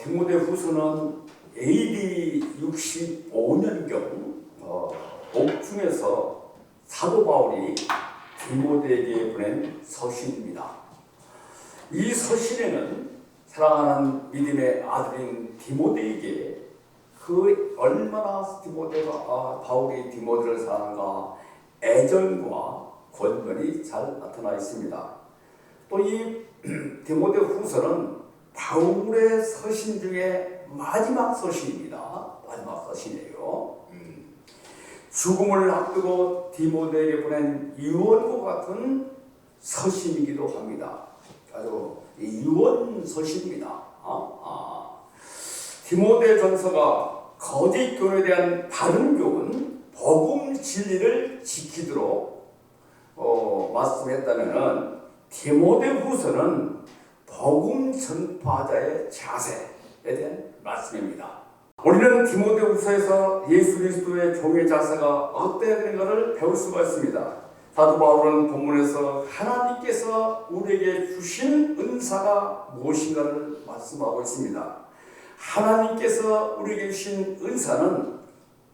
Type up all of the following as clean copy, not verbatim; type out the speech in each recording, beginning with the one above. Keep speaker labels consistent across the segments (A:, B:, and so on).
A: 디모데후서는 AD 65년경 옥중에서 사도 바울이 디모데에게 보낸 서신입니다. 이 서신에는 사랑하는 믿음의 아들인 디모데에게 그 얼마나 바울이 디모데를 사랑한가 애정과 권면이 잘 나타나 있습니다. 또 이 디모데후서는 바울의 서신 중에 마지막 서신입니다. 마지막 서신이에요. 죽음을 앞두고 디모데에게 보낸 유언과 같은 서신이기도 합니다. 아주 유언 서신입니다. 디모데 전서가 거짓 교훈에 대한 바른 교훈, 복음 진리를 지키도록 말씀했다면은 디모데후서는 복음 전파자의 자세에 대한 말씀입니다. 우리는 디모데후서에서 예수 그리스도의 종의 자세가 어때야 되는가를 배울 수가 있습니다. 사도 바울은 본문에서 하나님께서 우리에게 주신 은사가 무엇인가를 말씀하고 있습니다. 하나님께서 우리에게 주신 은사는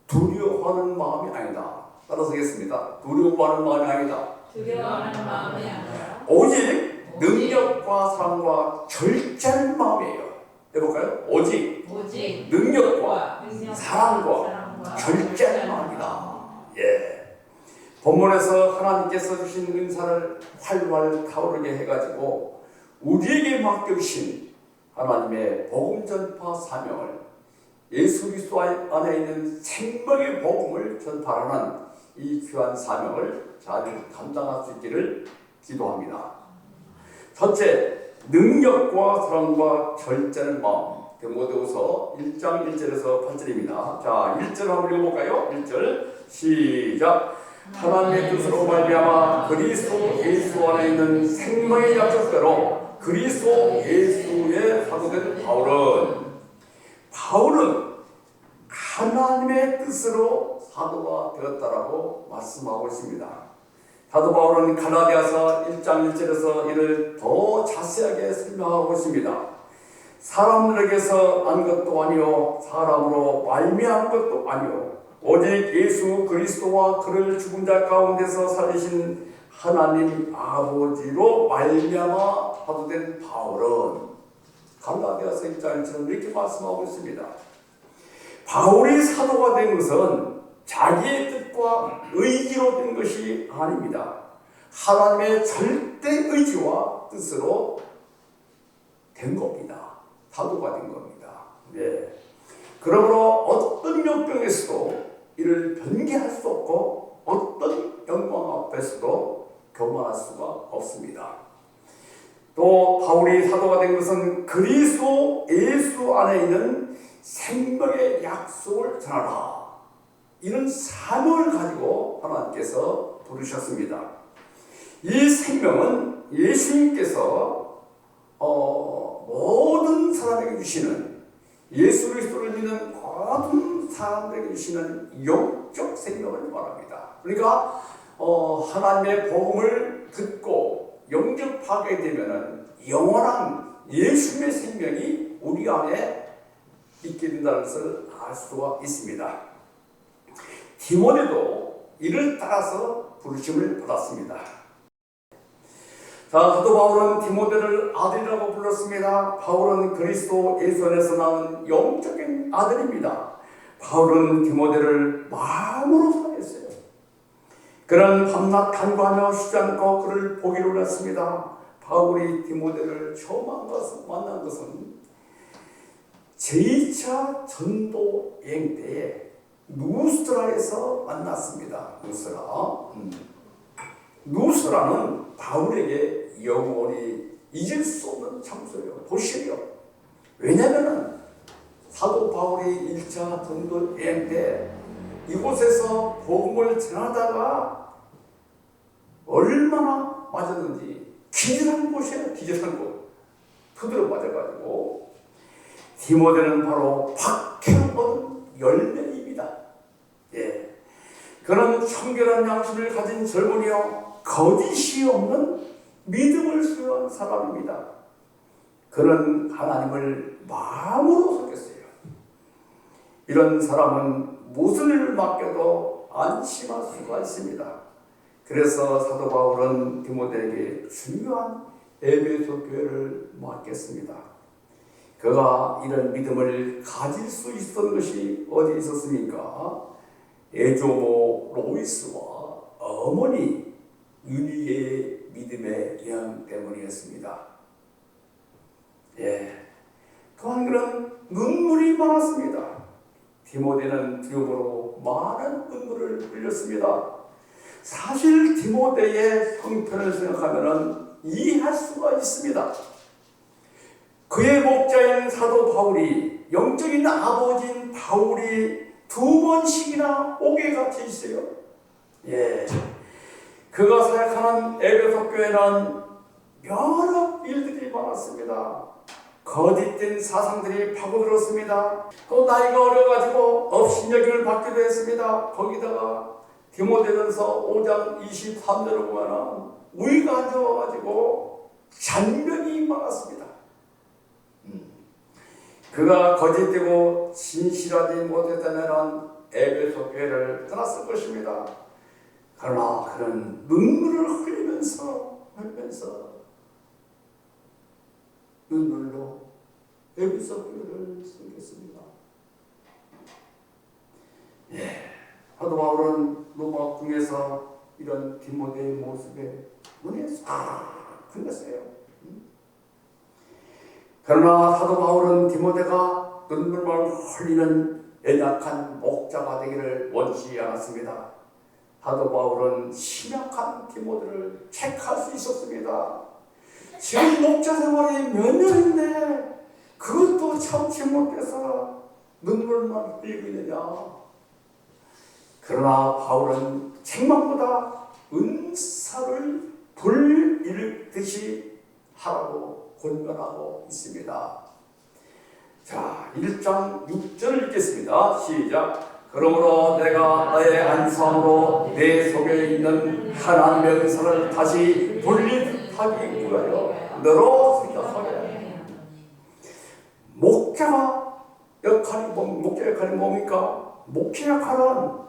A: 두려워하는 마음이 아니다. 따라서 하겠습니다. 두려워하는 마음이 아니다.
B: 두려워하는 마음이 아니라
A: 오직 능력과 사랑과 절제하는 마음이에요. 해볼까요? 오직 능력과 사랑과 절제하는 마음이다. 예. 본문에서 하나님께서 주신 은사를 활활 타오르게 해가지고 우리에게 맡겨주신 하나님의 복음 전파 사명을 예수 그리스도 안에 있는 생명의 복음을 전파하는 이 귀한 사명을 잘 감당할 수 있기를 기도합니다. 첫째, 능력과 사랑과 절제하는 마음. 디모데후서 1장 1절에서 8절입니다. 자, 1절 한번 읽어볼까요? 1절 시작. 하나님의 뜻으로 말미암아 그리스도 예수 안에 있는 생명의 약속대로 그리스도 예수의 사도된 바울은 하나님의 뜻으로 사도가 되었다라고 말씀하고 있습니다. 사도 바울은 갈라디아서 1장 1절에서 이를 더 자세하게 설명하고 있습니다. 사람들에게서 난 것도 아니요 사람으로 말미암은 것도 아니요 오직 예수 그리스도와 그를 죽은 자 가운데서 살리신 하나님 아버지로 말미암아 사도된 바울은 갈라디아서 1장 1절은 이렇게 말씀하고 있습니다. 바울이 사도가 된 것은 자기의 뜻과 의지로 된 것이 아닙니다. 하나님의 절대 의지와 뜻으로 된 겁니다. 사도가 된 겁니다. 네. 그러므로 어떤 역경에서도 이를 변개할 수 없고 어떤 영광 앞에서도 교만할 수가 없습니다. 또 바울이 사도가 된 것은 그리스도 예수 안에 있는 생명의 약속을 전하라. 이런 사명을 가지고 하나님께서 부르셨습니다. 이 생명은 예수님께서 모든 사람에게 주시는 예수 그리스도를 믿는 모든 사람들에게 주시는 영적 생명을 말합니다. 그러니까 하나님의 복음을 듣고 영접하게 되면은 영원한 예수님의 생명이 우리 안에 있게 된다는 것을 알 수가 있습니다. 디모데도 이를 따라서 부르심을 받았습니다. 자, 사도 바울은 디모데를 아들이라고 불렀습니다. 바울은 그리스도 예수 안에서 낳은 영적인 아들입니다. 바울은 디모데를 마음으로 사랑했어요. 그는 밤낮 간구하며 쉬지 않고 그를 보기로 했습니다. 바울이 디모데를 처음 만난 것은 제2차 전도 여행 때에 누스라에서 만났습니다. 누스라는 바울에게 영원히 잊을 수 없는 장소예요. 도시예요. 왜냐하면 사도 바울이 1차 전도 여행 때 이곳에서 복음을 전하다가 얼마나 맞았는지 기절한 곳이에요. 기절한 곳. 두드려 맞아가지고 디모데는 바로 박해를 열매입니다. 예. 그는 청결한 양심을 가진 젊은이요 거짓이 없는 믿음을 수여한 사람입니다. 그는 하나님을 마음으로 섬겼어요. 이런 사람은 무슨 일을 맡겨도 안심할 수가 있습니다. 그래서 사도 바울은 디모데에게 중요한 에베소 교회를 맡겼습니다. 그가 이런 믿음을 가질 수 있었던 것이 어디 있었습니까? 에조모 로이스와 어머니 유니의 믿음의 영향 때문이었습니다. 또한 그는 눈물이 많았습니다. 디모데는 두려움으로 많은 눈물을 흘렸습니다. 사실 디모데의 형편을 생각하면 이해할 수가 있습니다. 그의 목자인 사도 바울이, 영적인 아버지인 바울이 2번씩이나 옥에 갇혀 있어요. 그가 사역하는 에베소 교회는 여러 일들이 많았습니다. 거짓된 사상들이 파고들었습니다. 또 나이가 어려가지고 업신여김을 받기도 했습니다. 거기다가 디모데전서 5장 23절을 보면 우위가 안 좋아가지고 잔병이 많았습니다. 그가 거짓되고 진실하지 못했다면 에베소 교회를 떠났을 것입니다. 그러나 그는 눈물을 흘리면서 눈물로 에베소 교회를 섬겼습니다. 사도 바울은 로마 궁에서 이런 디모데의 모습에 눈에 싹 흘렸어요. 그러나 사도 바울은 디모데가 눈물만 흘리는 연약한 목자가 되기를 원치 않았습니다. 사도 바울은 심약한 디모데를 책할 수 있었습니다. 지금 목자 생활이 몇 년인데 그것도 참지 못해서 눈물만 흘리고 있느냐. 그러나 바울은 책망보다 은사를 불일으키듯이 하라고 권면하고 있습니다. 자, 1장 6절을 읽겠습니다. 시작. 그러므로 내가 너의 안수함으로 내 속에 있는 하나님의 은사를 다시 돌리하기 위하여 너로 생각하게. 목자 역할이 뭡니까? 목자 역할은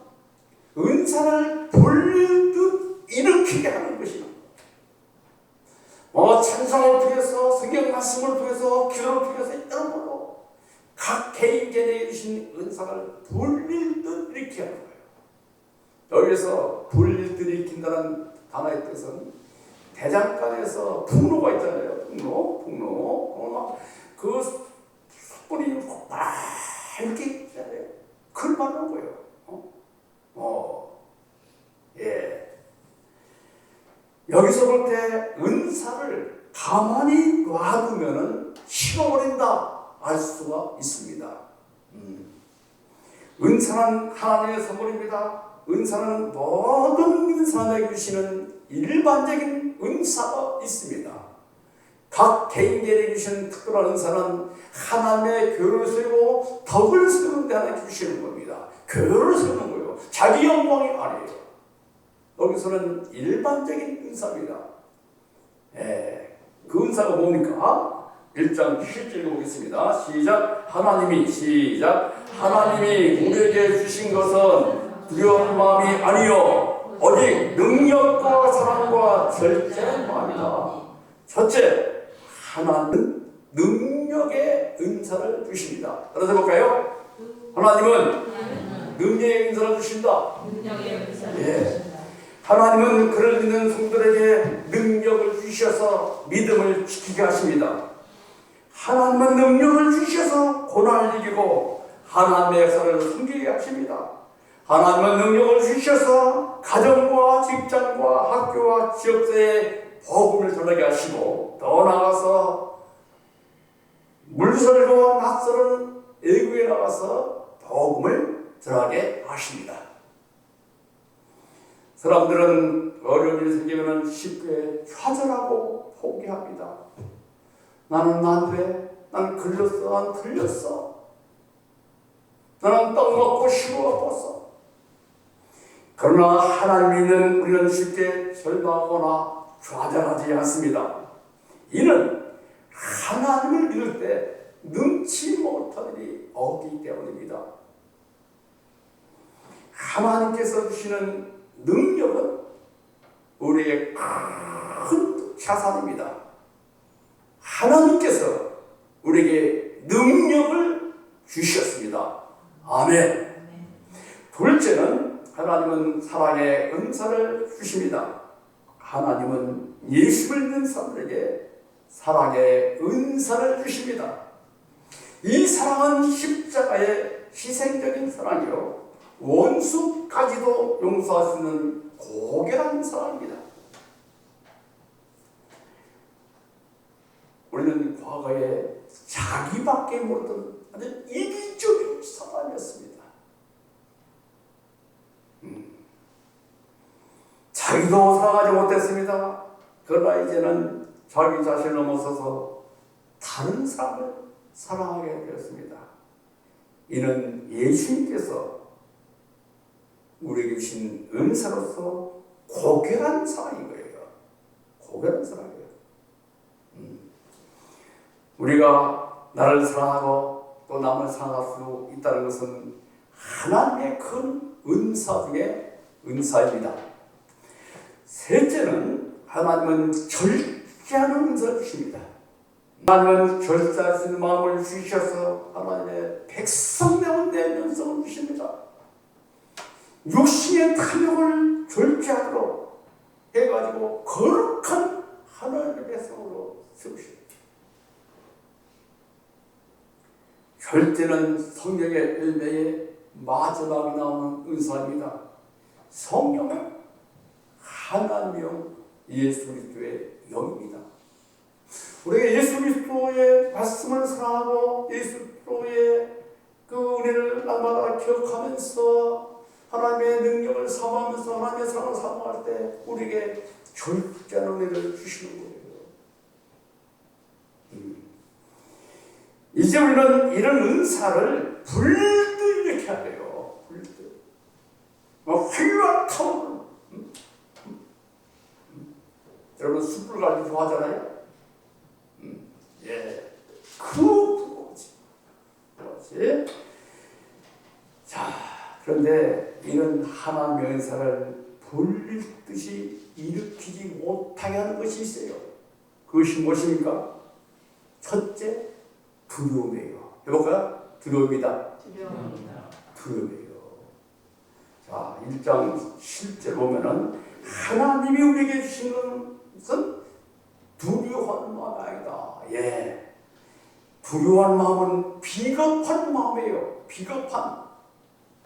A: 은사를 돌리듯 일으키게 하는 것입니다. 찬송을 통해서, 성경 말씀을 통해서, 기도를 통해서 이런 걸로 각 개인에게 주신 은사를 돌리듯 일으키게 하는 거예요. 여기서 돌리듯 일으킨다는 단어의 뜻은 대장간에서 풍로가 있잖아요. 풍로. 그 숯불이 밝게 있잖아요. 그걸 말하는 거예요. 여기서 볼 때 은사를 가만히 놔두면 식어버린다 알 수가 있습니다. 은사는 하나님의 선물입니다. 은사는 모든 믿는 사람에게 주시는 일반적인 은사가 있습니다. 각 개인에게 주시는 특별한 은사는 하나님의 교를 세우고 덕을 세우는 데 하나 주시는 겁니다. 교를 세우는 거예요. 자기 영광이 아니에요. 여기서는 일반적인 은사입니다. 그 은사가 뭡니까? 1장 7절 보겠습니다. 시작. 하나님이 우리에게 주신 것은 두려운 마음이 아니요 오직 능력과 사랑과 절제한 마음이다. 첫째, 하나님은 능력의 은사를 주십니다. 따라서 볼까요? 하나님은 능력의 은사를 주신다. 하나님은 그를 믿는 성도들에게 능력을 주셔서 믿음을 지키게 하십니다. 하나님은 능력을 주셔서 고난을 이기고 하나님의 역사를 숨기게 하십니다. 하나님은 능력을 주셔서 가정과 직장과 학교와 지역사회에 복음을 전하게 하시고 더 나아가서 물설과 낯설은 외국에 나가서 복음을 전하게 하십니다. 사람들은 어려움이 생기면 쉽게 좌절하고 포기합니다. 나는 안 돼. 난 걸렸어. 난 틀렸어. 나는 떡 먹고 쉬어봤어. 그러나 하나님은 우리는 쉽게 절망하거나 좌절하지 않습니다. 이는 하나님을 믿을 때 능치 못할 일이 없기 때문입니다. 하나님께서 주시는 능력은 우리의 큰 자산입니다. 하나님께서 우리에게 능력을 주셨습니다. 아멘. 둘째는 하나님은 사랑의 은사를 주십니다. 하나님은 예수 믿는 사람들에게 사랑의 은사를 주십니다. 이 사랑은 십자가의 희생적인 사랑이요 원수까지도 용서할 수 있는 고결한 사랑입니다. 우리는 과거에 자기밖에 모르던 아주 이기적인 사람이었습니다. 자기도 사랑하지 못했습니다. 그러나 이제는 자기 자신을 넘어서서 다른 사람을 사랑하게 되었습니다. 이는 예수님께서 우리에게 주신 은사로서 고결한 사랑인 거예요. 고결한 사랑이에요. 우리가 나를 사랑하고 또 남을 사랑할 수 있다는 것은 하나님의 큰 은사 중에 은사입니다. 셋째는 하나님은 절제하는 은사를 주십니다. 하나님은 절제할 수 있는 마음을 주셔서 하나님의 백성명을 내면서 주십니다. 육신의 탐욕을 절제하도록 해가지고 거룩한 하나님의 백성으로 세우십니다. 절제는 성령의 열매의 마지막에 나오는 은사입니다. 성령은 하나님의 예수 그리스도의 영입니다. 우리가 예수 그리스도의 말씀을 사랑하고 예수 그리스도의 그 은혜를 날마다 기억하면서 하나님의 능력을 사모하면서 하나님의 사랑을 사모할 때 우리에게 절제하는 은혜를 주시는 거예요. 이제 우리는 이런 은사를 불듯 일으켜야 돼요. 불듯. 활활 타오르는. 여러분 숯불 가지고 좋아하잖아요. 예. 그 불꽃이. 그렇지. 자, 그런데 이런 하나님의 은사를 불듯이 일으키지 못하게 하는 것이 있어요. 그것이 무엇입니까? 첫째, 두려움이에요. 해볼까요? 두려움이다. 두려움이에요. 자, 1장 10절 보면은 하나님이 우리에게 주시는 것은 두려워하는 마음이 아니다. 예. 두려워하는 마음은 비겁한 마음이에요.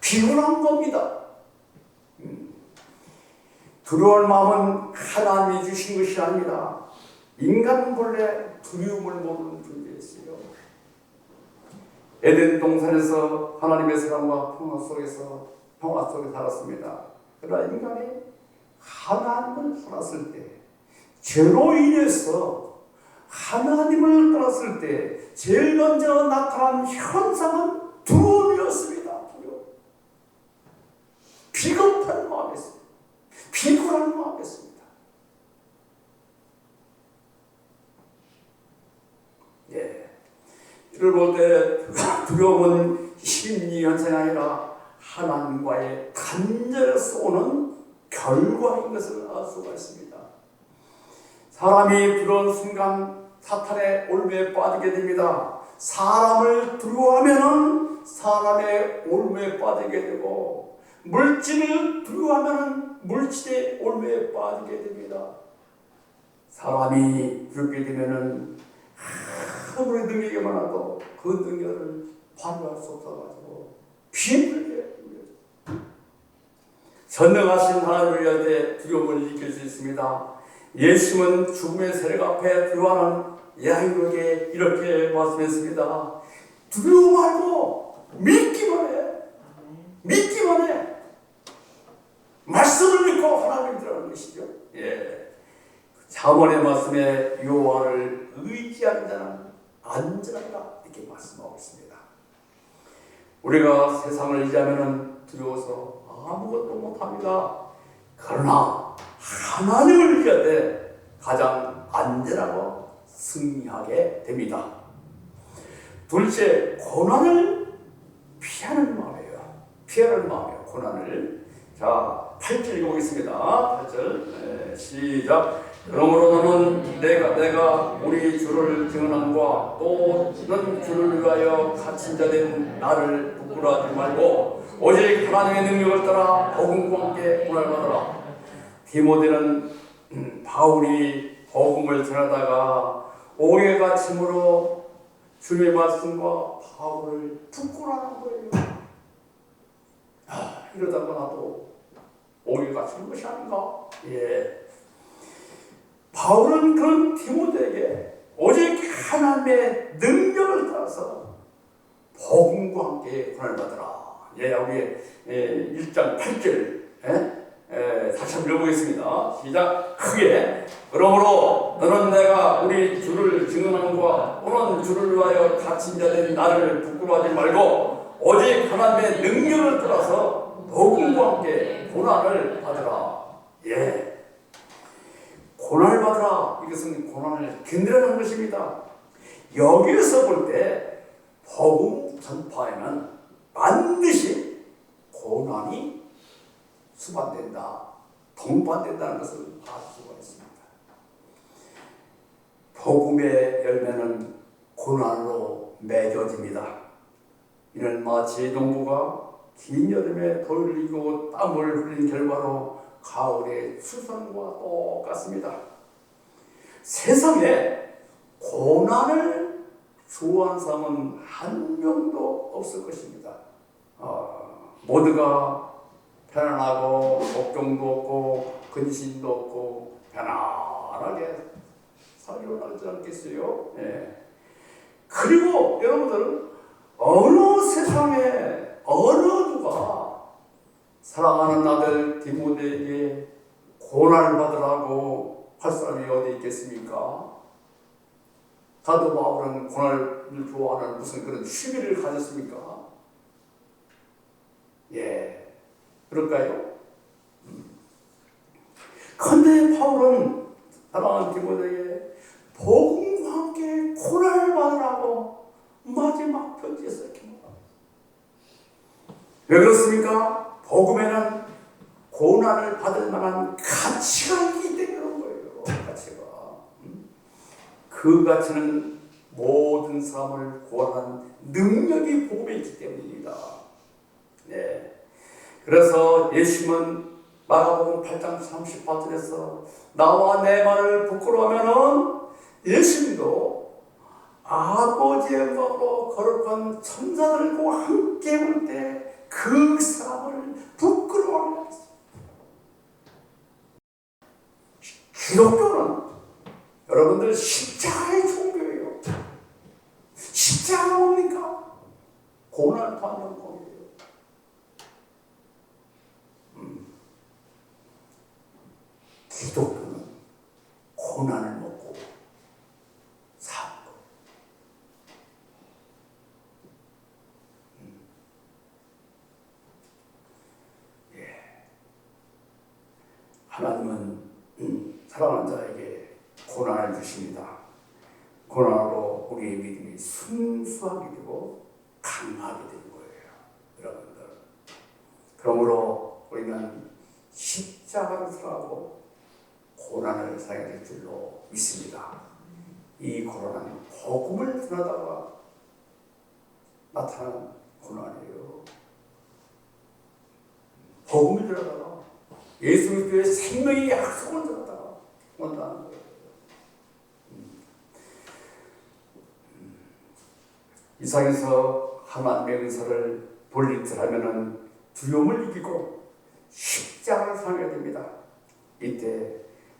A: 비굴한 겁니다. 두려워하는 마음은 하나님이 주신 것이 아닙니다. 인간은 본래 두려움을 모르는 존재였어요. 에덴 동산에서 하나님의 사랑과 평화 속에 살았습니다. 그러나 인간이 하나님을 떠났을 때, 죄로 인해서 하나님을 떠났을 때 제일 먼저 나타난 현상은 두려움이었습니다. 두려움. 비겁한 마음이었습니다. 비굴한 마음이었습니다. 예. 이를 볼 때 두려움은 심리 현상이 아니라 하나님과의 단절에서 오는 결과인 것을 알 수가 있습니다. 사람이 두려운 순간 사탄의 올무에 빠지게 됩니다. 사람을 두려워하면 사람의 올무에 빠지게 되고 물질을 두려워하면 물질의 올무에 빠지게 됩니다. 사람이 두렵게 되면 아무리 능력이 많아도 그 능력을 발휘할 수 없어가지고 힘들게 전능하신 하나님을 위할 때 두려움을 느낄 수 있습니다. 예수님은 죽음의 세력 앞에 두려워하는 야인에게 이렇게 말씀했습니다. 두려워 말고 믿기만 해. 믿기만 해. 말씀을 믿고 하나님을 들어가는 것이죠. 예. 잠언의 말씀에 여호와를 의지하는 자는 안전하다 이렇게 말씀하고 있습니다. 우리가 세상을 의지하면 두려워서 아무것도 못합니다. 그러나 하나님을 의지할 때 가장 안전하고 승리하게 됩니다. 둘째, 고난을 피하는 마음이에요. 피하는 마음이에요. 고난을. 자, 8절 읽어보겠습니다. 8절 시작. 그러므로 너는 내가 우리 주를 증언함과 또 너는 주를 위하여 갇힌 자 된 나를 부끄러워하지 말고 오직 하나님의 능력을 따라 복음과 함께 고난받으라. 디모데는 바울이 복음을 전하다가 옥에 갇힘으로 주님의 말씀과 바울을 부끄러워하는 거예요. 이러다가 나도 옥에 갇히는 것이 아닌가? 예. 바울은 그런 디모데에게 오직 하나님의 능력을 따라서 복음과 함께 고난을 받으라. 예, 우리 1장 8절 다시 한번 읽어보겠습니다. 시작. 크게. 그러므로 너는 내가 우리 주를 증언함과 또는 주를 위하여 갇힌 자 된 나를 부끄러워하지 말고 오직 하나님의 능력을 따라서 복음과 함께 고난을 받으라. 예. 고난을 받으라. 이것은 고난을 견디라는 것입니다. 여기에서 볼 때 복음 전파에는 반드시 고난이 수반된다, 동반된다는 것을 알 수가 있습니다. 복음의 열매는 고난으로 맺어집니다. 이는 마치 농부가 긴 여름에 벌을 이고 땀을 흘린 결과로 가을의 수선과 똑같습니다. 세상에 고난을 좋아하는 사람은 한 명도 없을 것입니다. 모두가 편안하고 걱정도 없고 근심도 없고 편안하게 살려고 하지 않겠어요? 예. 그리고 여러분들은 어느 세상에 어느 누가 사랑하는 아들 디모데에게 고난을 받으라고 할 사람이 어디 있겠습니까? 사도 바울은 고난을 좋아하는 무슨 그런 취미를 가졌습니까? 예, 그럴까요? 그런데 바울은 사랑하는 디모데에게 복음과 함께 고난을 받으라고 마지막 편지에 썼습니다. 왜 그렇습니까? 복음에는 고난을 받을 만한 가치가 있기 때문에 그런 거예요. 가치가. 그 가치는 모든 사람을 구원하는 능력이 복음에 있기 때문입니다. 네. 그래서 예수님은 마가복음 8장 38절에서 나와 내 말을 부끄러워하면은 예수님도 아버지의 법으로 거룩한 천사들과 함께 올 때 그 사람을 부끄러워하게 하겠습니다. 기독교는 여러분들 십자가의 종교예요. 십자가 뭡니까? 고난을 받는 거예요. 기독교는 고난을 먹고 사는 거예요. 하나님은 사랑하는 자에게 고난을 주십니다. 고난으로 우리의 믿음이 순수하게 되고 강하게 되는 거예요. 여러분들. 그러므로 우리는 십자가를 사랑하고 고난을 사야 될 줄로 믿습니다. 이 고난은 복음을 전하다가 나타난 고난이에요. 복음을 전하다가 예수 그리스도의 생명의 약속을 전하다가 온다는 거예요. 이 세상에서 하나님의 은사를 돌리더라면은 두려움을 이기고 십자가를 사용해야 됩니다. 이때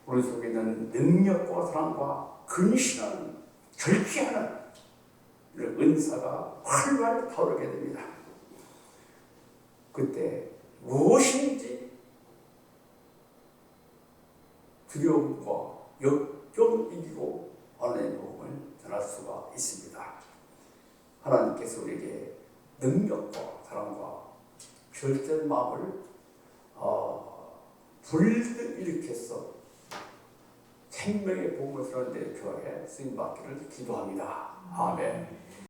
A: 우리 속에 있는 능력과 사랑과 근신하는 절제하는 은사가 활발히 타오르게 됩니다. 그때 무엇인지 두려움과 역경을 이기고 하나님의 복음을 전할 수가 있습니다. 하나님께서 우리에게 능력과 사랑과 절제의 마음을 불일으켜서 생명의 복음을 쓰는데 교회 쓰임받기를 기도합니다. 아멘.